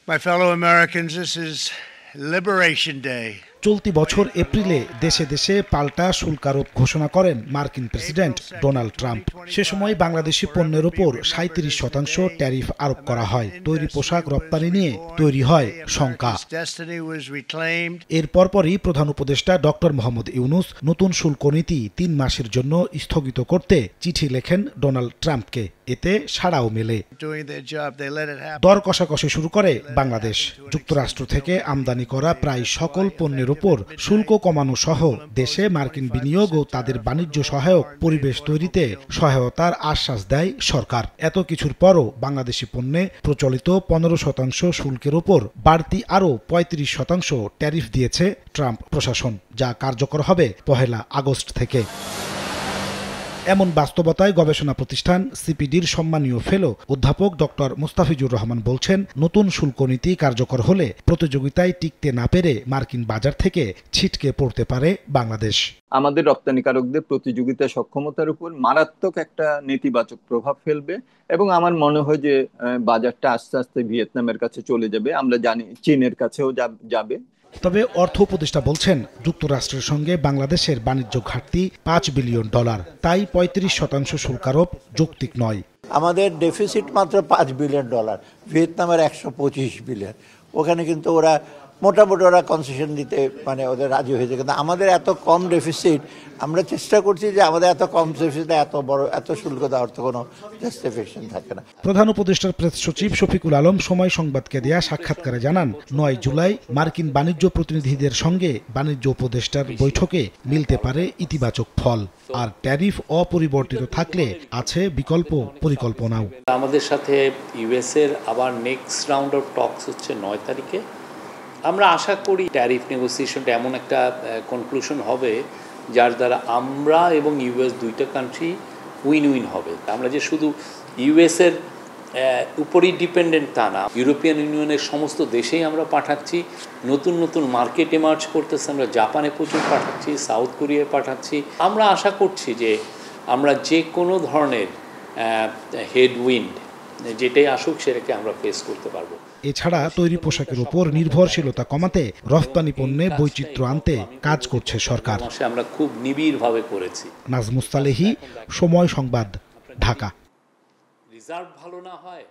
My fellow Americans, this is Liberation Day. চলতি বছর এপ্রিলে দেশে দেশে পাল্টা শুল্ক আরোপ ঘোষণা করেন মার্কিন প্রেসিডেন্ট ডোনাল্ড ট্রাম্প। সে সময় বাংলাদেশি পণ্যের ওপর 37% ট্যারিফ আরোপ করা হয়। তৈরি পোশাক রপ্তানি নিয়ে তৈরি হয় শঙ্কা। এর পরপরই প্রধান উপদেষ্টা ডক্টর মোহাম্মদ ইউনূস নতুন শুল্ক নীতি 3 মাসের জন্য স্থগিত করতে চিঠি লেখেন ডোনাল্ড ট্রাম্পকে। এতে সাড়াও মেলে। দর কষাকষি শুরু করে বাংলাদেশ। যুক্তরাষ্ট্র থেকে আমদানি করা প্রায় সকল পণ্যের উপর শুল্ক কমানো সহ দেশে মার্কিন বিনিয়োগ ও তাদের বাণিজ্য সহায়ক পরিবেশ তৈরিতে সহায়তার আশ্বাস দেয় সরকার। এত কিছুর পরও বাংলাদেশি পণ্যে প্রচলিত 15% শুল্কের উপর বাড়তি আরও 35% ট্যারিফ দিয়েছে ট্রাম্প প্রশাসন, যা কার্যকর হবে 1 আগস্ট থেকে। এমন বাস্তবতায় গবেষণা প্রতিষ্ঠান সিপিডির সম্মানীয় ফেলো অধ্যাপক ডক্টর মুস্তাফিজুর রহমান বলছেন, নতুন শুল্ক নীতি কার্যকর হলে প্রতিযোগিতায় টিকতে না পেরে মার্কিন বাজার থেকে ছিটকে পড়তে পারে বাংলাদেশ। আমাদের রপ্তানিকারকদের প্রতিযোগিতা সক্ষমতার উপর মারাত্মক একটা নেতিবাচক প্রভাব ফেলবে এবং আমার মনে হয় যে বাজারটা আস্তে আস্তে ভিয়েতনামের কাছে চলে যাবে। আমরা জানি চীনের কাছেও যাবে। তবে অর্থ উপদেষ্টা বলছেন, যুক্তরাষ্ট্রের সঙ্গে বাংলাদেশের বাণিজ্য ঘাটতি $5 বিলিয়ন, তাই 35% শুল্ক আরোপ যৌক্তিক নয়। আমাদের ডেফিসিট মাত্র $5 বিলিয়ন, ভিয়েতনামের 125 বিলিয়ন। ওখানে কিন্তু ওরা মোটামুটি কনসেশন দিতে মানে ওদের রাজি হয়েছে, কিন্তু আমাদের এত কম ডেফিসিট, আমরা চেষ্টা করছি যে আমাদের এত কম ডেফিসিটে এত শুল্ক দেওয়ার তো কোনো জাস্টিফিকেশন থাকে না। প্রধান উপদেষ্টার প্রেস সচিব শফিকুল আলম সময় সংবাদকে দেয়া সাক্ষাৎকারে জানান, 9 জুলাই মার্কিন বাণিজ্য প্রতিনিধিদের সঙ্গে বাণিজ্য উপদেষ্টার বৈঠকে মিলতে পারে ইতিবাচক ফল, আর ট্যারিফ অপরিবর্তিত থাকলে আছে বিকল্প পরিকল্পনাও। আমাদের সাথে ইউএস এর আবার নেক্সট রাউন্ড অফ টকস হচ্ছে 9 তারিখে। আমরা আশা করি ট্যারিফ নেগোসিয়েশনটা এমন একটা কনক্লুশন হবে যার দ্বারা আমরা এবং ইউএস দুইটা কান্ট্রি উইন উইন হবে। আমরা যে শুধু ইউএস এর উপরই ডিপেন্ডেন্ট তা না, ইউরোপিয়ান ইউনিয়নের সমস্ত দেশেই আমরা পাঠাচ্ছি, নতুন নতুন মার্কেট এমার্জ করতেছে, আমরা জাপানে প্রচুর পাঠাচ্ছি, সাউথ কোরিয়ায় পাঠাচ্ছি। আমরা আশা করছি যে আমরা যে কোনো ধরনের হেডউইন্ড যেটাই আসুক সেটাকে আমরা ফেস করতে পারবো। এছাড়া তৈরি পোশাকের উপর নির্ভরশীলতা কমাতে রফতানি পণ্যে বৈচিত্র্য আনতে কাজ করছে সরকার। আমরা খুব নিবিড়ভাবে করেছি। নাজমুস সালেহী, সময় সংবাদ, ঢাকা। রিজার্ভ ভালো না হয়।